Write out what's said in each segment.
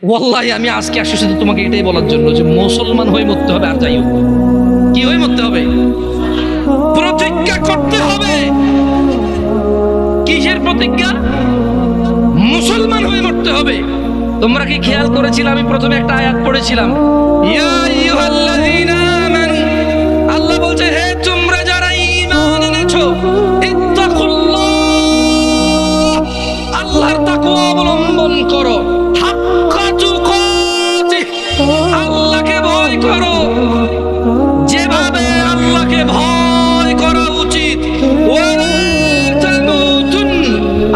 ওয়াল্লাহি আমি আজকে আসছি শুধু তোমাকে এটাই বলার জন্য যে মুসলমান হয়ে মরতে হবে। আর যাই হোক, কি হয়ে মরতে হবে? প্রতিজ্ঞা করতে হবে। কিসের প্রতিজ্ঞা? মুসলমান হয়ে মরতে হবে। তোমরা কি খেয়াল করেছিলে আমি প্রথমে একটা আয়াত পড়েছিলাম, ইয়া আইয়ুহাল্লাযীনা আমানু, আল্লাহ বলছে হে তোমরা যারা ঈমান এনেছো, ইত্তাকুল্লাহ, আল্লাহর তাকওয়া অবলম্বন করো, হাক্কা তুকাতিহ, আল্লাহকে ভয় করো যেভাবে আল্লাহকে ভয় করা উচিত, ওয়ালা তামুতুন,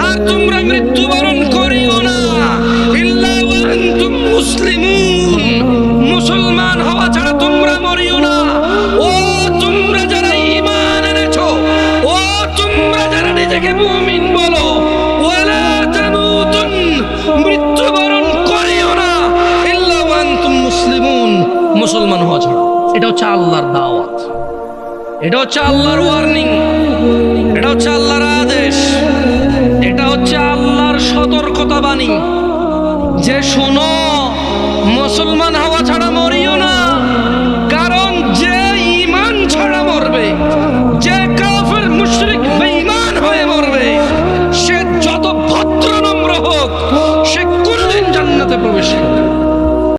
আর তোমরা মৃত্যুবরণ করিও না, ইল্লা ওয়া আনতুম মুসলিমুন, মুসলমান হওয়া ছাড়া তোমরা মরিও না। ও তোমরা যারা ঈমান এনেছো, ও তোমরা যারা নিজেকে মুমিন বলো, ওয়ালা তামুতুন, মৃত্যুবরণ করিও না, ইল্লা ওয়া আনতুম মুসলিমুন, মুসলমান হওয়া ছাড়া। এটা হচ্ছে আল্লাহর দাওয়াত, এটা হচ্ছে আল্লাহর ওয়ার্নিং, এটা হচ্ছে আল্লাহর আদেশ, এটা হচ্ছে আল্লাহর সতর্কতা বাণী যে শোনো, মুসলমান